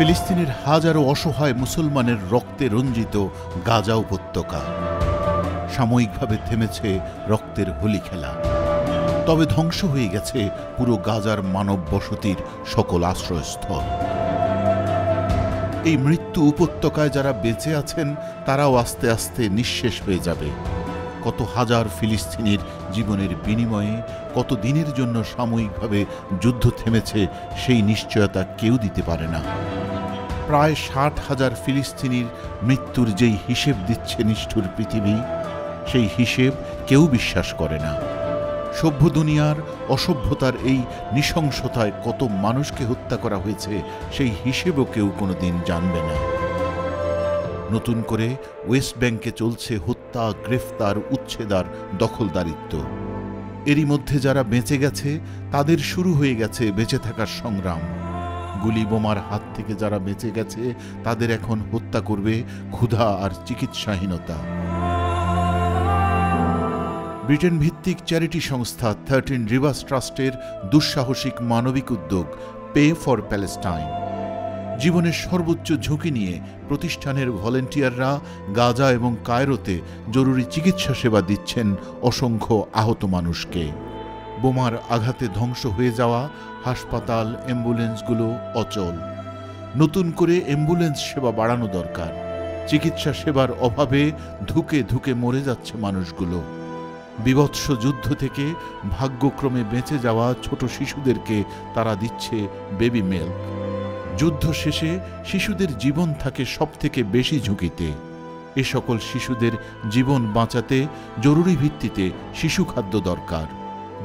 ফিলিস্তিনের হাজারো অসহায় মুসলমানের রক্তে রঞ্জিত গাজা উপত্যকা। সাময়িকভাবে থেমেছে রক্তের হোলি খেলা, তবে ধ্বংস হয়ে গেছে পুরো গাজার মানব বসতির সকল আশ্রয়স্থল। এই মৃত্যু উপত্যকায় যারা বেঁচে আছেন তারাও আস্তে আস্তে নিঃশেষ হয়ে যাবে। কত হাজার ফিলিস্তিনির জীবনের বিনিময়ে কত দিনের জন্য সাময়িকভাবে যুদ্ধ থেমেছে সেই নিশ্চয়তা কেউ দিতে পারে না। প্রায় 60,000 ফিলিস্তিনির মৃত্যুর যেই হিসেব দিচ্ছে নিষ্ঠুর পৃথিবী, সেই হিসেব কেউ বিশ্বাস করে না। সভ্য দুনিয়ার অসভ্যতার এই নৃশংসতায় কত মানুষকে হত্যা করা হয়েছে সেই হিসেবও কেউ কোনোদিন জানবে না। নতুন করে ওয়েস্ট ব্যাংকে চলছে হত্যা, গ্রেফতার, উচ্ছেদার, দখলদারিত্ব। এরই মধ্যে যারা বেঁচে গেছে তাদের শুরু হয়ে গেছে বেঁচে থাকার সংগ্রাম। গুলি বোমার হাত থেকে যারা বেঁচে গেছে তাদের এখন হত্যা করবে ক্ষুধা আর চিকিৎসাহীনতা। ব্রিটেন ভিত্তিক চ্যারিটি সংস্থা 13 রিভার্স ট্রাস্টের দুঃসাহসিক মানবিক উদ্যোগ পে ফর প্যালেস্টাইন। জীবনের সর্বোচ্চ ঝুঁকি নিয়ে প্রতিষ্ঠানের ভলেন্টিয়াররা গাজা এবং কায়রোতে জরুরি চিকিৎসা সেবা দিচ্ছেন অসংখ্য আহত মানুষকে। বোমার আঘাতে ধ্বংস হয়ে যাওয়া হাসপাতাল, অ্যাম্বুলেন্সগুলো অচল। নতুন করে অ্যাম্বুলেন্স সেবা বাড়ানো দরকার। চিকিৎসা সেবার অভাবে ধুকে ধুকে মরে যাচ্ছে মানুষগুলো। বিভৎস যুদ্ধ থেকে ভাগ্যক্রমে বেঁচে যাওয়া ছোট শিশুদেরকে তারা দিচ্ছে বেবি মিল্ক। যুদ্ধ শেষে শিশুদের জীবন থাকে সবথেকে বেশি ঝুঁকিতে। এ সকল শিশুদের জীবন বাঁচাতে জরুরি ভিত্তিতে শিশু খাদ্য দরকার।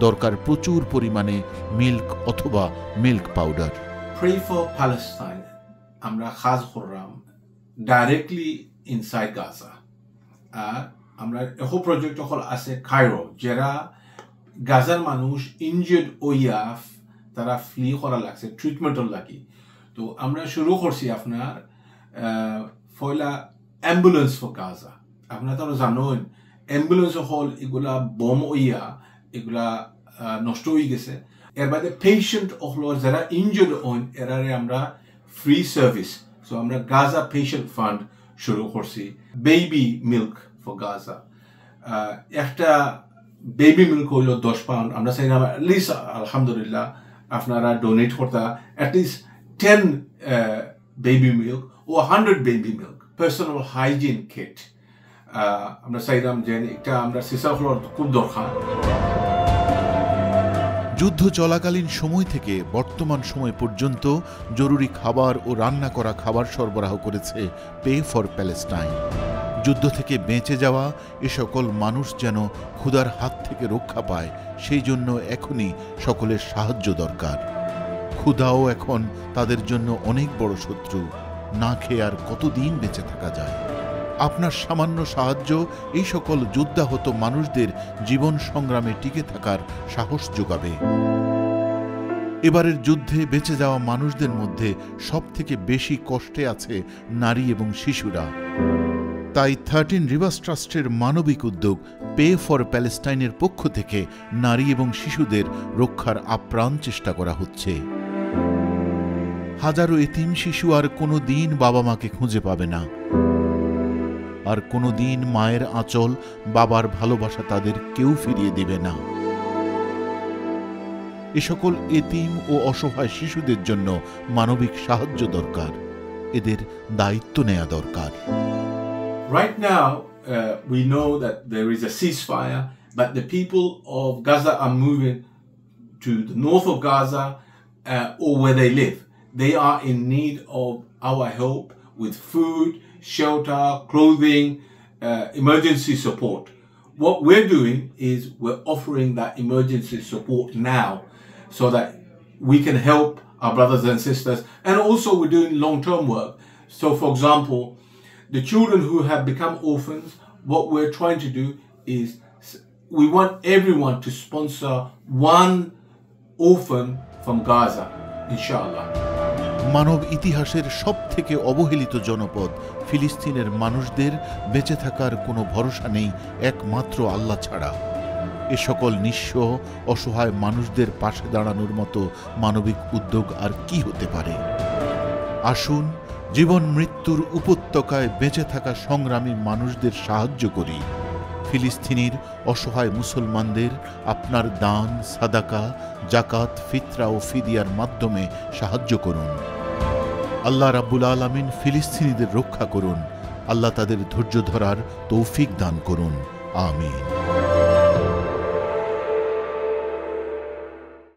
দরকার প্রচুর পরিমাণে মিল্ক অথবা milk powder. Pray for Palestine আমরা খাস করলাম ডাইরেক্টলি ইনসাইড গাজা। আমরা এহ প্রজেক্ট হল আছে কায়রো, যারা গাজার মানুষ ইনজিয়ার্ড ওইয়া তারা ফ্লি করা লাগছে ট্রিটমেন্টর লাগি। তো আমরা শুরু করছি আপনার ফয়লা অ্যাম্বুলেন্স ফর গাজা। আপনারা তো জানেন অ্যাম্বুলেন্স হল এগুলা বোম ওইয়া এগুলা নষ্ট হয়ে গেছে। এর বাদে পেশেন্ট হল যারা ইনজিয়ার্ড হন এরারে আমরা ফ্রি সার্ভিস। সো আমরা গাজা পেশেন্ট ফান্ড শুরু করছি। বেবি মিল্ক ফর গাজা, একটা বেবি মিল্ক হইল 10 পাউন্ড। আমরা চাই না অ্যাটলিস্ট আলহামদুলিল্লাহ আপনারা ডোনেট করতা অ্যাটলিস্ট 10 বেবি মিল্ক ও 100 baby milk. Personal hygiene kit আমরা চাইলাম যে এটা আমরা সিসার খুব দরকার। যুদ্ধ চলাকালীন সময় থেকে বর্তমান সময় পর্যন্ত জরুরি খাবার ও রান্না করা খাবার সরবরাহ করেছে পে ফর প্যালেস্টাইন। যুদ্ধ থেকে বেঁচে যাওয়া এ সকল মানুষ যেন ক্ষুধার হাত থেকে রক্ষা পায়, সেই জন্য এখনই সকলের সাহায্য দরকার। ক্ষুধাও এখন তাদের জন্য অনেক বড় শত্রু। না খেয়ে আর কতদিন বেঁচে থাকা যায়? আপনার সামান্য সাহায্য এই সকল যুদ্ধাহত মানুষদের জীবন সংগ্রামে টিকে থাকার সাহস যোগাবে। এবারের যুদ্ধে বেঁচে যাওয়া মানুষদের মধ্যে সবথেকে বেশি কষ্টে আছে নারী এবং শিশুরা। তাই 13 রিভার্স ট্রাস্টের মানবিক উদ্যোগ পে ফর প্যালেস্টাইনের পক্ষ থেকে নারী এবং শিশুদের রক্ষার আপ্রাণ চেষ্টা করা হচ্ছে। হাজারো এতিম শিশু আর কোনো দিন বাবা মাকে খুঁজে পাবে না, আর কোনো দিন মায়ের আঁচল, বাবার ভালোবাসা তাদের কেউ ফিরিয়ে দেবে না। এ সকল এতিম ও অসহায় শিশুদের জন্য মানবিক সাহায্য দরকার। এদের দায়িত্ব নেওয়া দরকার। Right now, we know that there is a ceasefire, but the people of Gaza are moving to the north of Gaza or where they live. They are in need of our help with food, shelter, clothing, emergency support. What we're doing is we're offering that emergency support now so that we can help our brothers and sisters. And also we're doing long-term work. So for example, the children who have become orphans, what we're trying to do is we want everyone to sponsor one orphan from Gaza, inshallah. মানব ইতিহাসের সবথেকে অবহেলিত জনপদ ফিলিস্তিনের মানুষদের বেঁচে থাকার কোনো ভরসা নেই একমাত্র আল্লাহ ছাড়া। এ সকল নিঃস্ব অসহায় মানুষদের পাশে দাঁড়ানোর মতো মানবিক উদ্যোগ আর কি হতে পারে? আসুন জীবন মৃত্যুর উপত্যকায় বেঁচে থাকা সংগ্রামী মানুষদের সাহায্য করি। ফিলিস্তিনের অসহায় মুসলমানদের আপনার দান, সাদাকা, জাকাত, ফিতরা ও ফিদিয়ার মাধ্যমে সাহায্য করুন। আল্লাহ রাব্বুল আলামিন ফিলিস্তিনিদের রক্ষা করুন। আল্লাহ তাদের ধৈর্য ধরার তৌফিক দান করুন। আমিন।